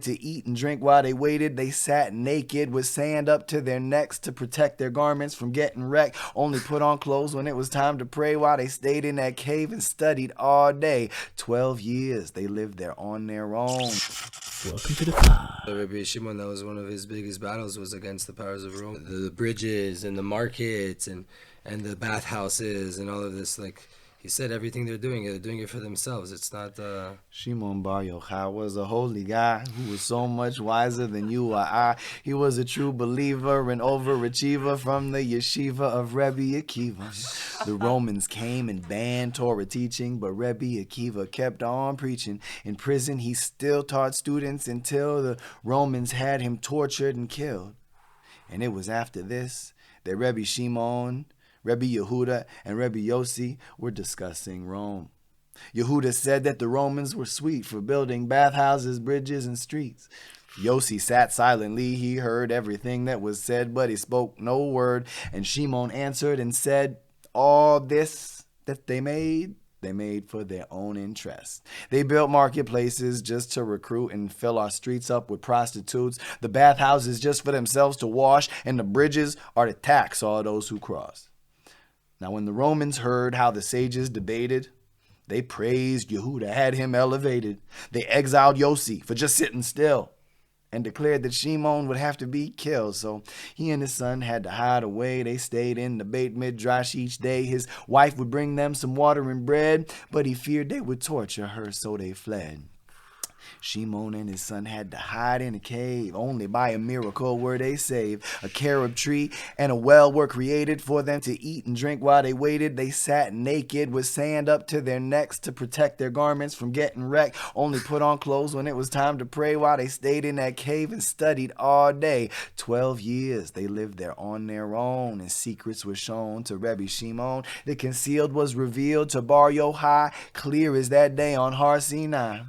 To eat and drink while they waited, they sat naked with sand up to their necks to protect their garments from getting wrecked. Only put on clothes when it was time to pray while they stayed in that cave and studied all day. 12 years they lived there on their own. Welcome to the pod. Rabbi Shimon, that was one of his biggest battles, was against the powers of Rome. The bridges and the markets and the bathhouses and all of this, like he said, everything they're doing it for themselves. It's not... Shimon Bar Yochai was a holy guy who was so much wiser than you or I. He was a true believer and overachiever from the yeshiva of Rebbe Akiva. The Romans came and banned Torah teaching, but Rebbe Akiva kept on preaching. In prison, he still taught students until the Romans had him tortured and killed. And it was after this that Rebbe Shimon, Rebbe Yehuda, and Rebbe Yossi were discussing Rome. Yehuda said that the Romans were sweet for building bathhouses, bridges, and streets. Yossi sat silently. He heard everything that was said, but he spoke no word. And Shimon answered and said, all this that they made for their own interest. They built marketplaces just to recruit and fill our streets up with prostitutes, the bathhouses just for themselves to wash, and the bridges are to tax all those who cross. Now, when the Romans heard how the sages debated, they praised Yehuda, had him elevated. They exiled Yossi for just sitting still and declared that Shimon would have to be killed. So he and his son had to hide away. They stayed in the Beit Midrash each day. His wife would bring them some water and bread, but he feared they would torture her, so they fled. Shimon and his son had to hide in a cave. Only by a miracle were they saved. A carob tree and a well were created for them to eat and drink while they waited. They sat naked with sand up to their necks to protect their garments from getting wrecked. Only put on clothes when it was time to pray while they stayed in that cave and studied all day. 12 years they lived there on their own, and secrets were shown to Rebbe Shimon. The concealed was revealed to Bar Yochai, clear as that day on Har Sinai.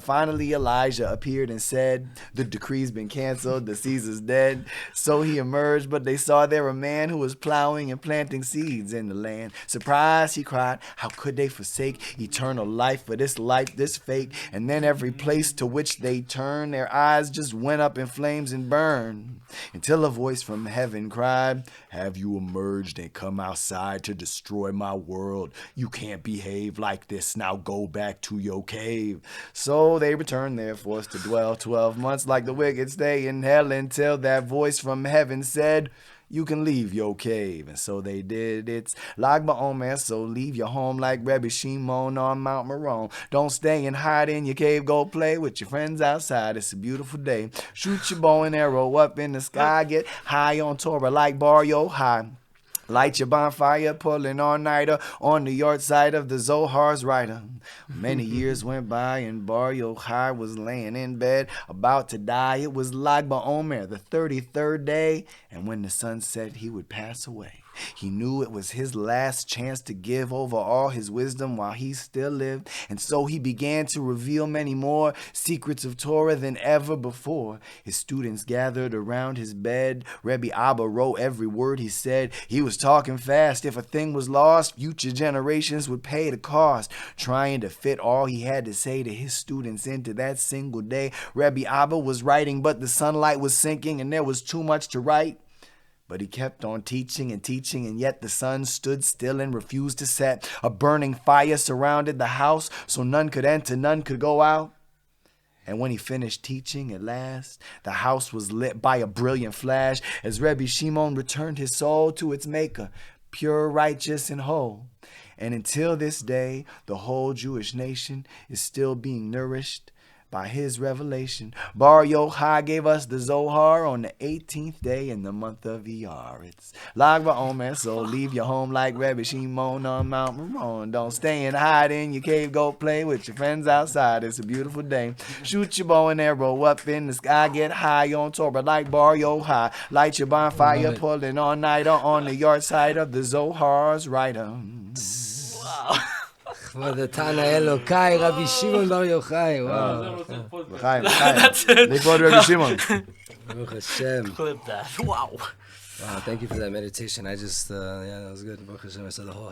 Finally, Elijah appeared and said, the decree's been canceled, the Caesar's dead. So he emerged, but they saw there a man who was plowing and planting seeds in the land. Surprised, he cried, how could they forsake eternal life for this life, this fake? And then every place to which they turned, their eyes just went up in flames and burned, until a voice from heaven cried, have you emerged and come outside to destroy my world? You can't behave like this, now go back to your cave. So they returned there, forced to dwell 12 months like the wicked stay in hell, until that voice from heaven said, you can leave your cave. And so they did. It's like BaOmer, so leave your home like Rebbe Shimon on Mount Meron. Don't stay and hide in your cave, go play with your friends outside. It's a beautiful day. Shoot your bow and arrow up in the sky, get high on Torah like Bar Yochai. Light your bonfire, pulling all-nighter on the yard side of the Zohar's writer. Many years went by and Bar Yochai was laying in bed, about to die. It was like BaOmer, the 33rd day, and when the sun set, he would pass away. He knew it was his last chance to give over all his wisdom while he still lived, and so he began to reveal many more secrets of Torah than ever before. His students gathered around his bed. Rebbe Abba wrote every word he said. He was talking fast. If a thing was lost, future generations would pay the cost. Trying to fit all he had to say to his students into that single day, Rebbe Abba was writing, but the sunlight was sinking and there was too much to write. But he kept on teaching, and yet the sun stood still and refused to set. A burning fire surrounded the house, so none could enter, none could go out. And when he finished teaching at last, the house was lit by a brilliant flash as Rebbe Shimon returned his soul to its maker, pure, righteous, and whole. And until this day, the whole Jewish nation is still being nourished by his revelation. Bar Yochai gave us the Zohar on the 18th day in the month of Iyar. It's like BaOmer, so leave your home like Rebbe Shimon on Mount Meron. Don't stay and hide in your cave, go play with your friends outside. It's a beautiful day. Shoot your bow and arrow up in the sky, get high on Torah like Bar Yochai. Light your bonfire, pulling all-nighter on the yard side of the Zohar's writer. Wow. כבוד התנא אלוקי, רבי שמעון בר יוחאי, וואו. לחיים, That's it. לכבוד רבי שמעון. Baruch Hashem. Clip that. Wow. Wow, thank you for that meditation. I just, yeah, that was good. Baruch Hashem, I said the whole